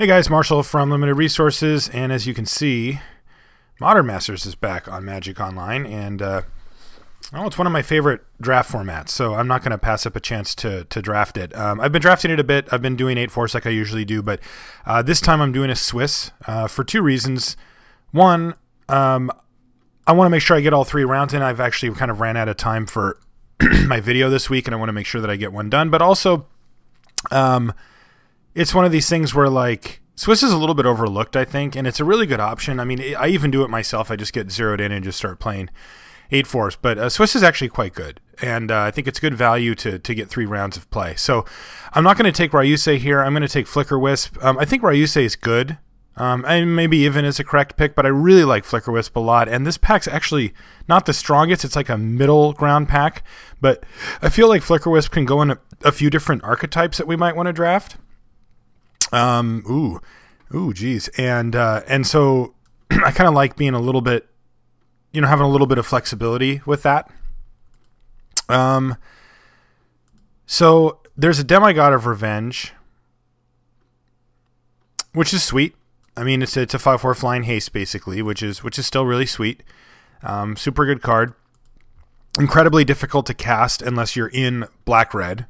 Hey guys, Marshall from Limited Resources, and as you can see, Modern Masters is back on Magic Online, and well, it's one of my favorite draft formats, so I'm not going to pass up a chance to draft it. I've been drafting it a bit. I've been doing 8-4s like I usually do, but this time I'm doing a Swiss for two reasons. One, I want to make sure I get all 3 rounds in. I've actually kind of ran out of time for my video this week, and I want to make sure that I get one done, but also it's one of these things where, like, Swiss is a little bit overlooked, I think, and it's a really good option. I mean, I even do it myself. I just get zeroed in and just start playing 8-4s. But Swiss is actually quite good, and I think it's good value to get 3 rounds of play. So I'm not going to take Ryusei here. I'm going to take Flicker Wisp. I think Ryusei is good, and maybe even is a correct pick, but I really like Flicker Wisp a lot. And this pack's actually not the strongest. It's like a middle ground pack, but I feel like Flicker Wisp can go in a few different archetypes that we might want to draft. Geez. And so I kind of like being a little bit, having a little bit of flexibility with that. So there's a Demigod of Revenge, which is sweet. I mean, it's a 5/4 flying haste basically, which is still really sweet. Super good card. Incredibly difficult to cast unless you're in black-red.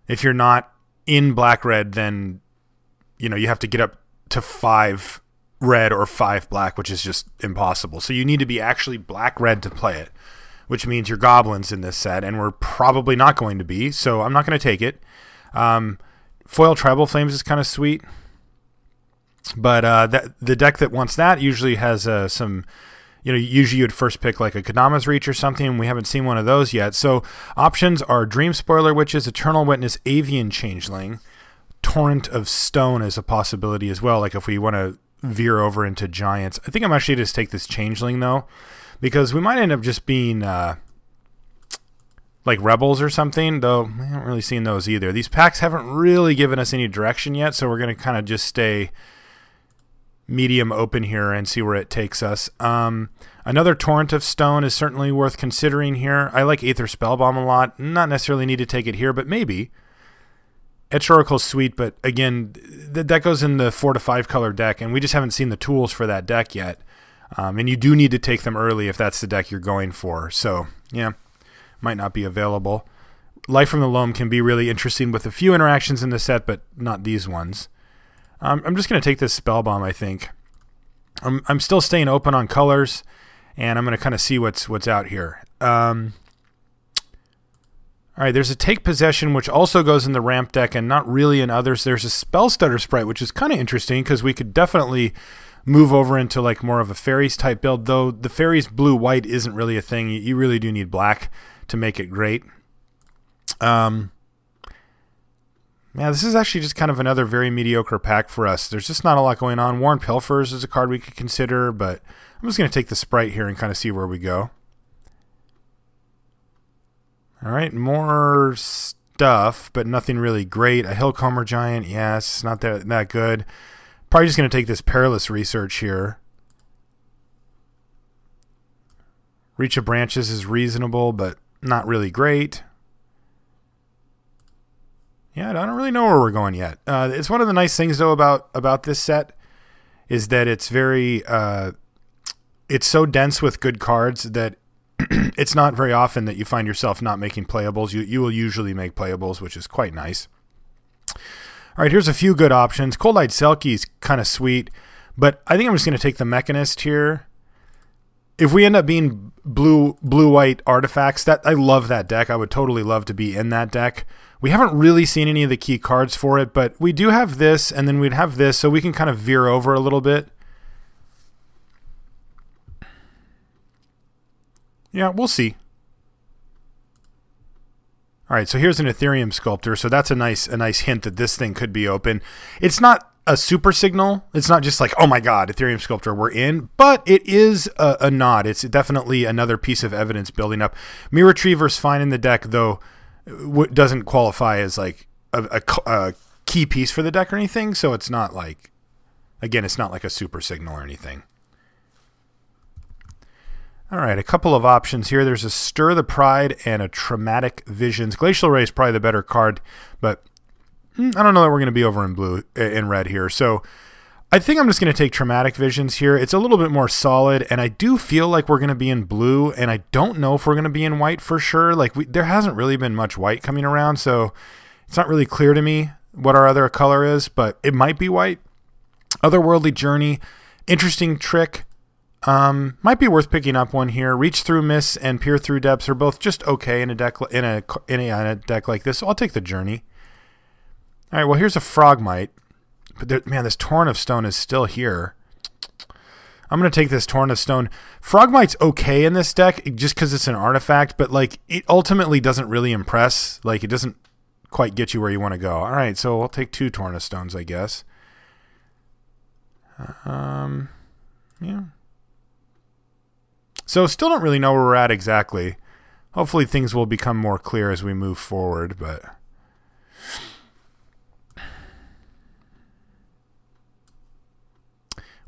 If you're not in black-red, then you have to get up to 5 red or 5 black, which is just impossible. So you need to be actually black-red to play it, which means you're goblins in this set, and we're probably not going to be, so I'm not going to take it. Foil Tribal Flames is kind of sweet, but the deck that wants that usually has some, usually you'd first pick like a Kadama's Reach or something, and we haven't seen one of those yet. So options are Dream Spoiler Witches, Eternal Witness, Avian Changeling, Torrent of Stone is a possibility as well, like if we want to veer over into Giants. I think I'm actually just take this Changeling, though, because we might end up just being like Rebels or something, though I haven't really seen those either. These packs haven't really given us any direction yet, so we're going to kind of just stay medium open here and see where it takes us. Another Torrent of Stone is certainly worth considering here. I like Aether Spellbomb a lot. Not necessarily need to take it here, but maybe. Etch Oracle's sweet, but again, that goes in the 4 to 5 color deck, and we just haven't seen the tools for that deck yet. And you do need to take them early if that's the deck you're going for. So, yeah, might not be available. Life from the Loam can be really interesting with a few interactions in the set, but not these ones. I'm just going to take this Spellbomb, I think. I'm still staying open on colors, and I'm going to kind of see what's out here. All right, there's a Take Possession, which also goes in the ramp deck and not really in others. There's a Spell Stutter Sprite, which is kind of interesting because we could definitely move over into like more of a Fairies type build, though the Fairies blue-white isn't really a thing. You really do need black to make it great. Yeah, this is actually just kind of another very mediocre pack for us. There's just not a lot going on. Worn Pilfers is a card we could consider, but I'm just going to take the Sprite here and kind of see where we go. All right, more stuff, but nothing really great. A Hillcomber Giant, yes, not that good. Probably just going to take this Perilous Research here. Reach of Branches is reasonable, but not really great. Yeah, I don't really know where we're going yet. It's one of the nice things, though, about this set is that it's very it's so dense with good cards that it's not very often that you find yourself not making playables. You will usually make playables, which is quite nice. All right, here's a few good options. Cold-Eyed Selkie is kind of sweet, but I think I'm just going to take the Mechanist here. If we end up being blue-white artifacts, I love that deck. I would totally love to be in that deck. We haven't really seen any of the key cards for it, but we do have this, and then we'd have this, so we can kind of veer over a little bit. Yeah, we'll see. All right, so here's an Ethereum Sculptor. So that's a nice hint that this thing could be open. It's not a super signal. It's not just like, oh my God, Ethereum Sculptor, we're in. But it is a nod. It's definitely another piece of evidence building up. Mirror Retriever's fine in the deck, though doesn't qualify as like a key piece for the deck or anything. So it's not like, again, it's not like a super signal or anything. All right, a couple of options here. There's a Stir the Pride and a Traumatic Visions. Glacial Ray is probably the better card, but I don't know that we're going to be over in red here. So I think I'm just going to take Traumatic Visions here. It's a little bit more solid, and I do feel like we're going to be in blue, and I don't know if we're going to be in white for sure. Like there hasn't really been much white coming around, so it's not really clear to me what our other color is, but it might be white. Otherworldly Journey, interesting trick. Might be worth picking up one here. Reach Through Mists and Peer Through Depths are both just okay in a deck like this. So I'll take the Journey. All right, well here's a Frogmite, but man, this Torrent of Stone is still here. I'm gonna take this Torrent of Stone. Frogmite's okay in this deck just because it's an artifact, but like it ultimately doesn't really impress. Like it doesn't quite get you where you want to go. All right, so I'll take 2 Torrent of Stones, I guess. Yeah. So still don't really know where we're at exactly. Hopefully things will become more clear as we move forward, but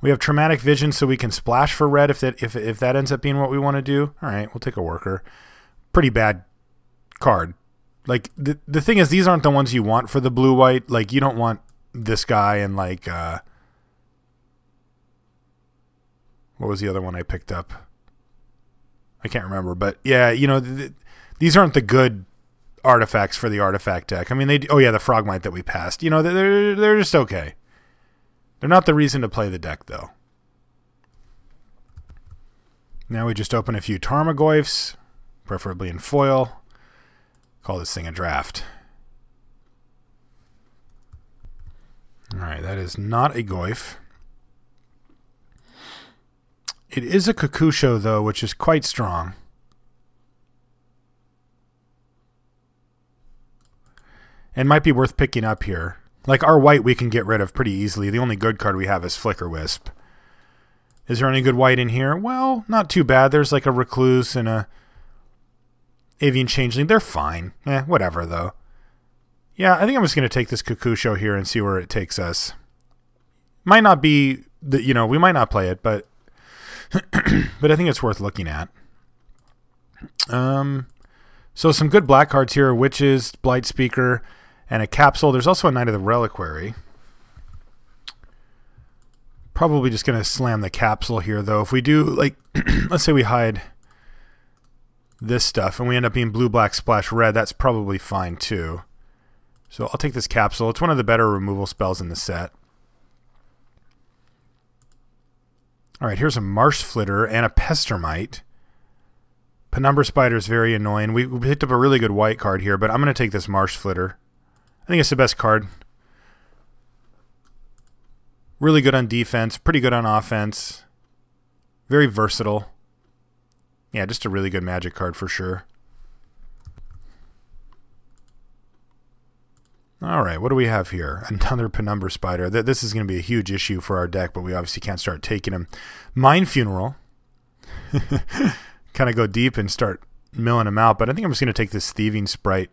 we have Traumatic Vision, so we can splash for red if that ends up being what we want to do. All right, we'll take a Worker. Pretty bad card. Like the thing is, these aren't the ones you want for the blue-white. Like you don't want this guy and like what was the other one I picked up? I can't remember, but yeah, you know, these aren't the good artifacts for the artifact deck. I mean, oh yeah, the Frogmite that we passed. You know, they're just okay. They're not the reason to play the deck, though. Now we just open a few Tarmogoyfs, preferably in foil. Call this thing a draft. All right, that is not a Goyf. It is a Kakusho, though, which is quite strong. And might be worth picking up here. Like our white we can get rid of pretty easily. The only good card we have is Flicker Wisp. Is there any good white in here? Well, not too bad. There's like a Recluse and a Avian Changeling. They're fine. Whatever, though. Yeah, I think I'm just going to take this Kakusho here and see where it takes us. Might not be, you know, we might not play it, but but I think it's worth looking at. So some good black cards here: Witches, Blight Speaker, and a Capsule. There's also a Knight of the Reliquary. Probably just going to slam the Capsule here, though. If we do, like, let's say we hide this stuff and we end up being blue, black, splash, red, that's probably fine too. So I'll take this Capsule. It's one of the better removal spells in the set. All right, here's a Marsh Flitter and a Pestermite. Penumbra Spider is very annoying. We picked up a really good white card here, but I'm going to take this Marsh Flitter. I think it's the best card. Really good on defense, pretty good on offense. Very versatile. Yeah, just a really good Magic card for sure. All right, what do we have here? Another Penumbra Spider. This is going to be a huge issue for our deck, but we obviously can't start taking them. Mind Funeral. Kind of go deep and start milling them out, but I think I'm just going to take this Thieving Sprite.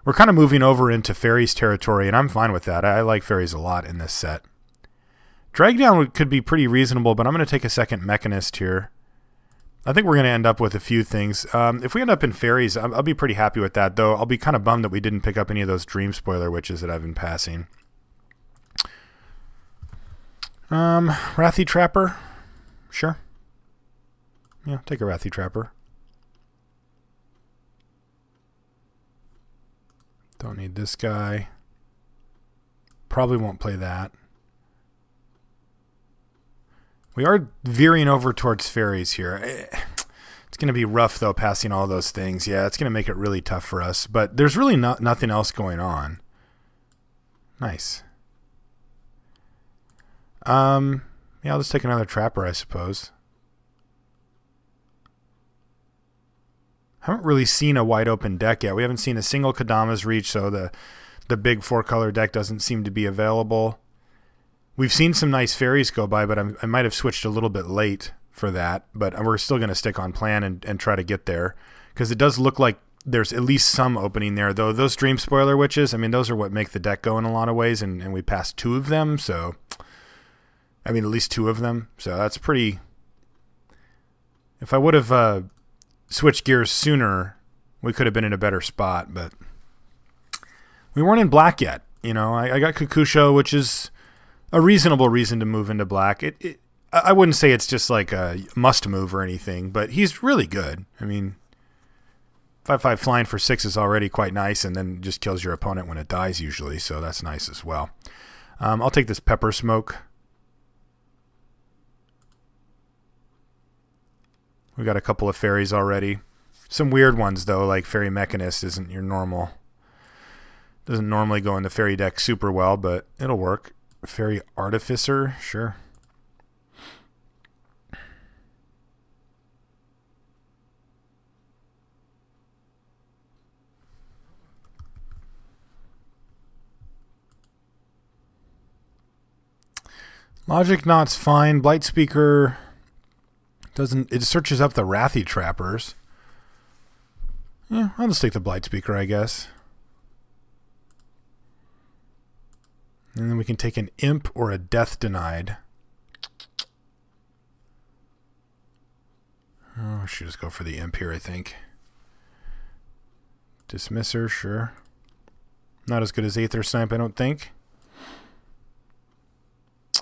We're kind of moving over into Fairies territory, and I'm fine with that. I like Fairies a lot in this set. Drag Down could be pretty reasonable, but I'm going to take a second Mechanist here. I think we're going to end up with a few things. If we end up in Fairies, I'll be pretty happy with that, though. I'll be kind of bummed that we didn't pick up any of those Dream Spoiler Witches that I've been passing. Wrathy Trapper? Sure. Yeah, take a Wrathy Trapper. Don't need this guy. Probably won't play that. We are veering over towards Fairies here. It's going to be rough, though, passing all those things. Yeah, it's going to make it really tough for us. But there's really nothing else going on. Nice. Yeah, I'll just take another Trapper, I suppose. Haven't really seen a wide open deck yet. We haven't seen a single Kadama's Reach, so the big 4-color deck doesn't seem to be available. We've seen some nice Fairies go by, but I might have switched a little bit late for that. But we're still going to stick on plan and try to get there, because it does look like there's at least some opening there. Though those Dream Spoiler Witches, I mean, those are what make the deck go in a lot of ways, and we passed 2 of them. So, I mean, at least 2 of them. So that's pretty... If I would have switched gears sooner, we could have been in a better spot. But we weren't in black yet. You know, I got Kakusho, which is a reasonable reason to move into black. I wouldn't say it's just like a must move or anything, but he's really good. I mean, 5/5 flying for 6 is already quite nice, and then just kills your opponent when it dies usually, so that's nice as well. I'll take this Pepper Smoke. We got a couple of fairies already. Some weird ones though, like Fairy Mechanist isn't your normal. Doesn't normally go in the fairy deck super well, but it'll work. Fairy Artificer, sure. Logic Knot's fine. Blight Speaker doesn't. It searches up the Wrathy Trappers. Yeah, I'll just take the Blight Speaker, I guess. And then we can take an Imp or a Death Denied. Oh, I should just go for the Imp here, I think. Dismisser, sure. Not as good as Aether Snipe, I don't think.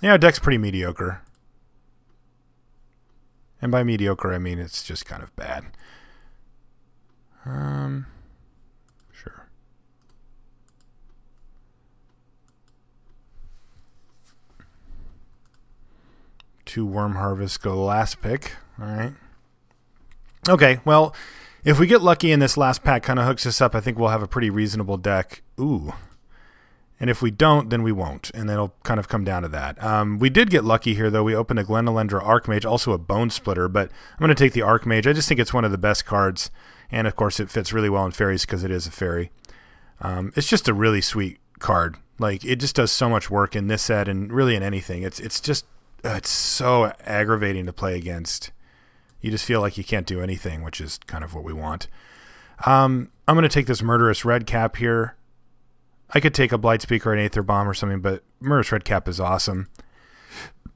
Yeah, deck's pretty mediocre. And by mediocre, I mean it's just kind of bad. Sure. Two Worm Harvest go last pick. All right. Okay, well, if we get lucky and this last pack kind of hooks us up, I think we'll have a pretty reasonable deck. Ooh. And if we don't, then we won't. And it'll kind of come down to that. We did get lucky here, though. We opened a Glenelendra Archmage, also a Bone Splitter. But I'm going to take the Archmage. I just think it's one of the best cards. And, of course, it fits really well in fairies because it is a fairy. It's just a really sweet card. Like, it just does so much work in this set and really in anything. It's just... it's so aggravating to play against. You just feel like you can't do anything, which is kind of what we want. I'm going to take this Murderous Redcap here. I could take a Blight Speaker or an Aether Bomb or something, but Murderous Redcap is awesome.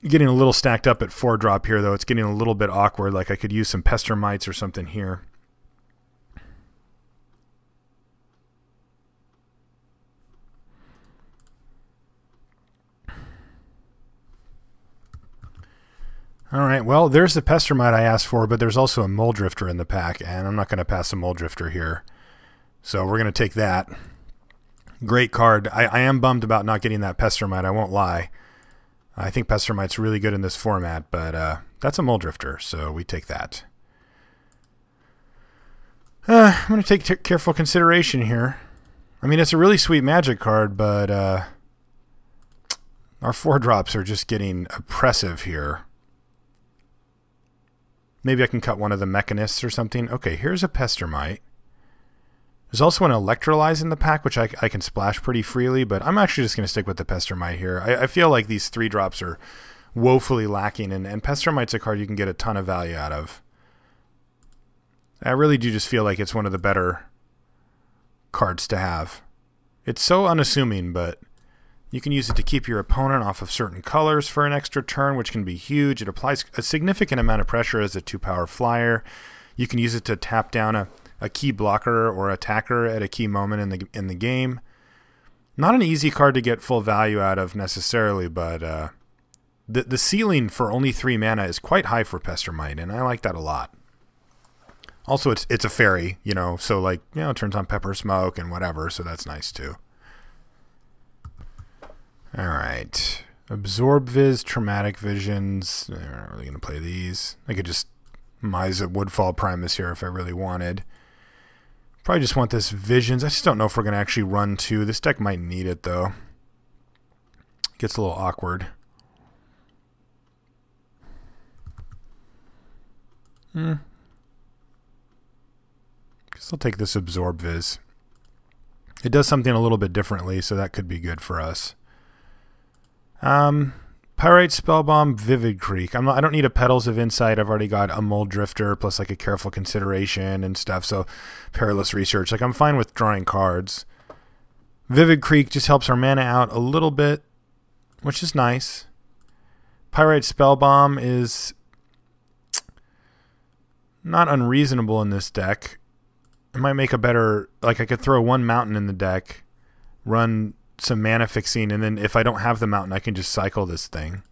Getting a little stacked up at 4-drop here, though. It's getting a little bit awkward. Like I could use some Pester Mites or something here. All right, well, there's the Pestermite I asked for, but there's also a Muldrifter in the pack, and I'm not going to pass a Muldrifter here. So we're going to take that. Great card. I am bummed about not getting that Pestermite, I won't lie. I think Pestermite's really good in this format, but that's a Muldrifter, so we take that. I'm going to take careful consideration here. I mean, it's a really sweet Magic card, but our 4-drops are just getting oppressive here. Maybe I can cut one of the Mechanists or something. Okay, here's a Pestermite. There's also an Electrolyze in the pack, which I can splash pretty freely, but I'm actually just going to stick with the Pestermite here. I feel like these 3-drops are woefully lacking, and Pestermite's a card you can get a ton of value out of. I really do just feel like it's one of the better cards to have. It's so unassuming, but you can use it to keep your opponent off of certain colors for an extra turn, which can be huge. It applies a significant amount of pressure as a 2-power flyer. You can use it to tap down a key blocker or attacker at a key moment in the game. Not an easy card to get full value out of necessarily, but the ceiling for only 3 mana is quite high for Pestermite, and I like that a lot. Also, it's a fairy, you know, so like, you know, it turns on Pepper Smoke and whatever, so that's nice too. Alright. Absorb Viz, Traumatic Visions. I'm not really going to play these. I could just Mize a Woodfall Primus here if I really wanted. Probably just want this Visions. I just don't know if we're going to actually run 2. This deck might need it, though. Gets a little awkward. Guess I'll take this Absorb Viz. It does something a little bit differently, so that could be good for us. Pyrite, Spellbomb, Vivid Creek. I don't need a Petals of Insight. I've already got a Muldrifter plus like a Careful Consideration and stuff. So Perilous Research. Like I'm fine with drawing cards. Vivid Creek just helps our mana out a little bit, which is nice. Pyrite Spellbomb is not unreasonable in this deck. It might make a better, like I could throw 1 mountain in the deck, run some mana fixing, and then if I don't have the mountain, I can just cycle this thing.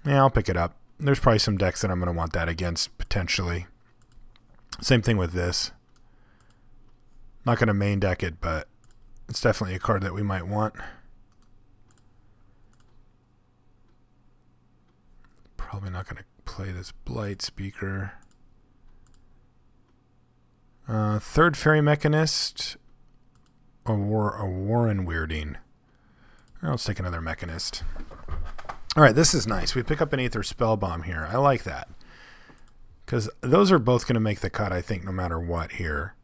Yeah, I'll pick it up. There's probably some decks that I'm going to want that against, potentially. Same thing with this. Not going to main deck it, but it's definitely a card that we might want. Probably not going to play this Blight Speaker. Third Fairy Mechanist. Or a Warren Weirding. Let's take another Mechanist. Alright, this is nice. We pick up an Aether Spellbomb here. I like that. Because those are both going to make the cut, I think, no matter what here.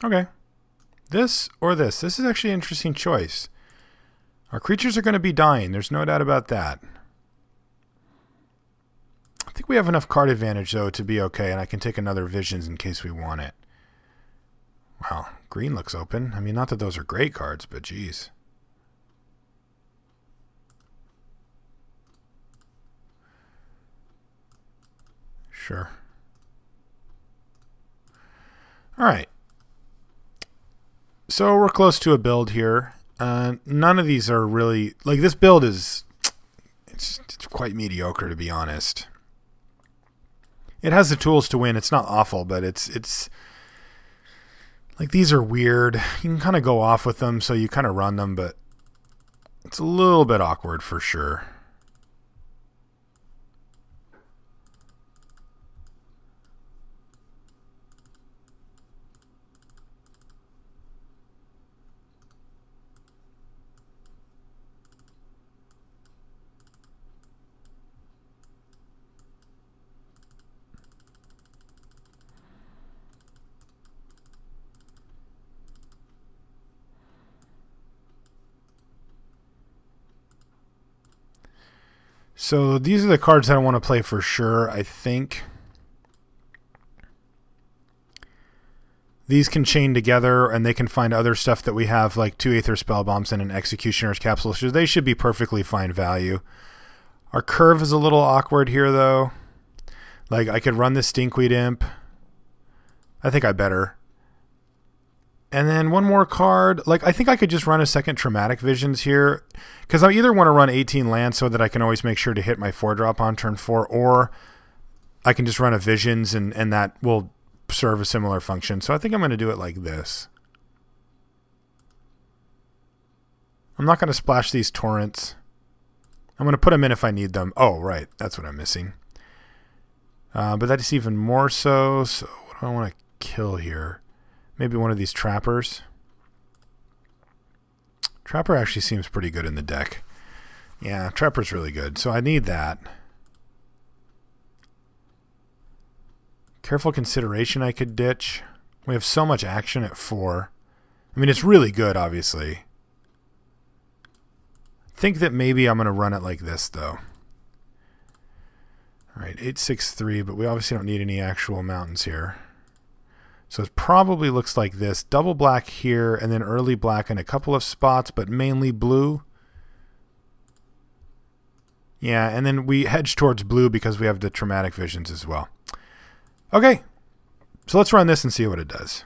Okay. This or this. This is actually an interesting choice. Our creatures are going to be dying. There's no doubt about that. I think we have enough card advantage, though, to be okay, and I can take another Visions in case we want it. Wow, green looks open. I mean, not that those are great cards, but geez. Sure. All right. So we're close to a build here. None of these are really... Like, this build is... It's quite mediocre, to be honest. It has the tools to win. It's not awful, but it's... Like, these are weird. You can kind of go off with them, so you kind of run them, but... It's a little bit awkward, for sure. So these are the cards that I want to play for sure, I think. These can chain together, and they can find other stuff that we have, like 2 Aether Spellbombs and an Executioner's Capsule. So they should be perfectly fine value. Our curve is a little awkward here, though. Like, I could run the Stinkweed Imp. I think I better. And then one more card. Like, I think I could just run a second Traumatic Visions here. Because I either want to run 18 lands so that I can always make sure to hit my 4-drop on turn 4. Or I can just run a Visions and that will serve a similar function. So I think I'm going to do it like this. I'm not going to splash these Torrents. I'm going to put them in if I need them. Oh, right. That's what I'm missing. But that's even more so. So what do I want to kill here? Maybe one of these Trappers. Trapper actually seems pretty good in the deck. Yeah, Trapper's really good. So I need that. Careful Consideration I could ditch. We have so much action at 4. I mean, it's really good, obviously. I think that maybe I'm going to run it like this, though. Alright, 863, but we obviously don't need any actual mountains here. So it probably looks like this. Double black here, and then early black in a couple of spots, but mainly blue. Yeah, and then we hedge towards blue because we have the Traumatic Visions as well. Okay, so let's run this and see what it does.